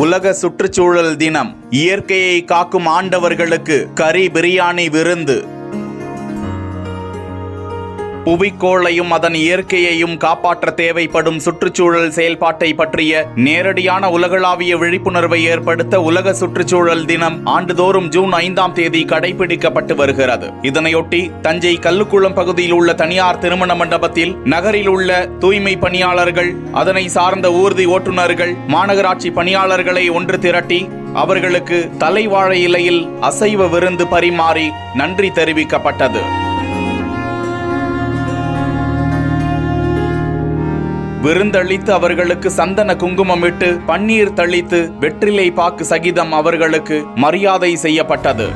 உலக சுற்றுச்சூழல் தினம். இயற்கையை காக்கும் ஆண்டவர்களுக்கு கறி பிரியாணி விருந்து. புவிக்கோளையும் அதன் இயற்கையையும் காப்பாற்ற தேவைப்படும் சுற்றுச்சூழல் செயல்பாட்டை பற்றிய நேரடியான உலகளாவிய விழிப்புணர்வை ஏற்படுத்த உலக சுற்றுச்சூழல் தினம் ஆண்டுதோறும் ஜூன் 5ஆம் தேதி கடைபிடிக்கப்பட்டு வருகிறது. இதனையொட்டி தஞ்சை கல்லுக்குளம் பகுதியில் உள்ள தனியார் திருமண மண்டபத்தில் நகரில் உள்ள தூய்மை பணியாளர்கள், அதனை சார்ந்த ஊர்தி ஓட்டுநர்கள், மாநகராட்சி பணியாளர்களை ஒன்று திரட்டி அவர்களுக்கு தலைவாழை இலையில் அசைவ விருந்து பரிமாறி நன்றி தெரிவிக்கப்பட்டது. விருந்தளித்து அவர்களுக்கு சந்தன குங்குமமிட்டு பன்னீர் தளித்து வெற்றிலை பாக்கு சகிதம் அவர்களுக்கு மரியாதை செய்யப்பட்டது.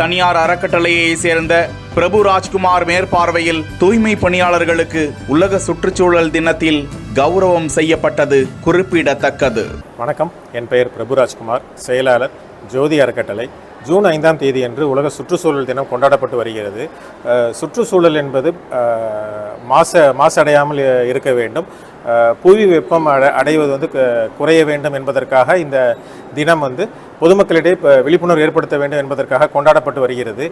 தனியார் அறக்கட்டளையை சேர்ந்த பிரபு ராஜ்குமார் மேற்பார்வையில் தூய்மை பணியாளர்களுக்கு உலக சுற்றுச்சூழல் தினத்தில் கௌரவம் செய்யப்பட்டது குறிப்பிடத்தக்கது. வணக்கம், என் பெயர் பிரபு ராஜ்குமார், செயலாளர், ஜோதி அறக்கட்டளை. ஜூன் 5ஆம் தேதி அன்று உலக சுற்றுச்சூழல் தினம் கொண்டாடப்பட்டு வருகிறது. சுற்றுச்சூழல் என்பது மாசடையாமல் இருக்க வேண்டும், புவி வெப்பம் அடைவது குறைய வேண்டும் என்பதற்காக இந்த தினம் பொதுமக்களிடையே விழிப்புணர்வு ஏற்படுத்த வேண்டும் என்பதற்காக கொண்டாடப்பட்டு வருகிறது.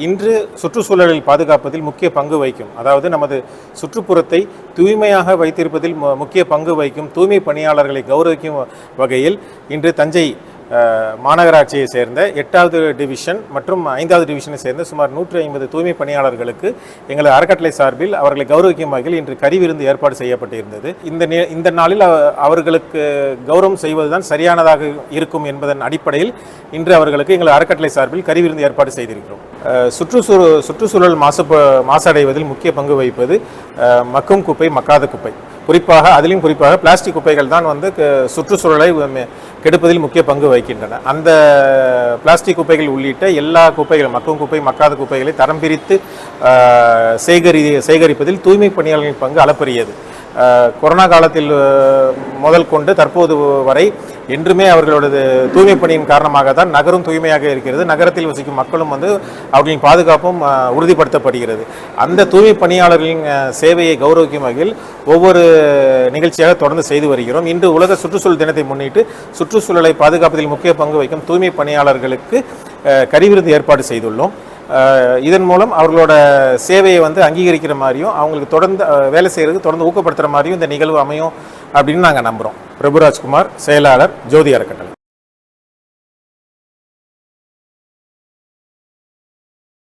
இன்று சுற்றுச்சூழலில் பாதுகாப்பதில் முக்கிய பங்கு வகிக்கும், அதாவது நமது சுற்றுப்புறத்தை தூய்மையாக வைத்திருப்பதில் முக்கிய பங்கு வகிக்கும் தூய்மை பணியாளர்களை கௌரவிக்கும் வகையில் இன்று தஞ்சை மாநகராட்சியை சேர்ந்த 8வது டிவிஷன் மற்றும் 5வது டிவிஷனை சேர்ந்த சுமார் 150 தூய்மை பணியாளர்களுக்கு எங்களது அறக்கட்டளை சார்பில் அவர்களை கௌரவிக்கும் வகையில் இன்று கறி விருந்து ஏற்பாடு செய்யப்பட்டிருந்தது. இந்த நாளில் அவர்களுக்கு கௌரவம் செய்வதுதான் சரியானதாக இருக்கும் என்பதன் அடிப்படையில் இன்று அவர்களுக்கு எங்கள் அறக்கட்டளை சார்பில் கறி விருந்து ஏற்பாடு செய்திருக்கிறோம். சுற்றுச்சூழல் மாசடைவதில் முக்கிய பங்கு வகிப்பது மக்கும் குப்பை, மக்காத குப்பை, அதிலும் குறிப்பாக பிளாஸ்டிக் குப்பைகள் தான் சுற்றுச்சூழலை கெடுப்பதில் முக்கிய பங்கு வகிக்கின்றன. அந்த பிளாஸ்டிக் குப்பைகள் உள்ளிட்ட எல்லா குப்பைகளும், மக்கும் குப்பை, மக்காத குப்பைகளை தரம் பிரித்து சேகரிப்பதில் தூய்மை பணியாளர்களின் பங்கு அளப்பரியது. கொரோனா காலத்தில் முதல் கொண்டு தற்போது வரை என்றுமே அவர்களோட தூய்மை பணியின் காரணமாக தான் நகரம் தூய்மையாக இருக்கிறது. நகரத்தில் வசிக்கும் மக்களும் அவர்களின் பாதுகாப்பும் உறுதிப்படுத்தப்படுகிறது. அந்த தூய்மை பணியாளர்களின் சேவையை கௌரவிக்கும் வகையில் ஒவ்வொரு நிகழ்ச்சியாக தொடர்ந்து செய்து வருகிறோம். இன்று உலக சுற்றுச்சூழல் தினத்தை முன்னிட்டு சுற்றுச்சூழலை பாதுகாப்பதில் முக்கிய பங்கு வகிக்கும் தூய்மை பணியாளர்களுக்கு கறி விருந்து ஏற்பாடு செய்துள்ளோம். இதன் மூலம் அவர்களோட சேவையை அங்கீகரிக்கிற மாதிரியும் அவங்களுக்கு தொடர்ந்து வேலை செய்கிறதுக்கு தொடர்ந்து ஊக்கப்படுத்துகிற மாதிரியும் இந்த நிகழ்வு அமையும் அப்படின்னு நாங்கள் நம்புகிறோம். பிரபு ராஜ்குமார், செயலாளர், ஜோதி அறக்கட்டளை.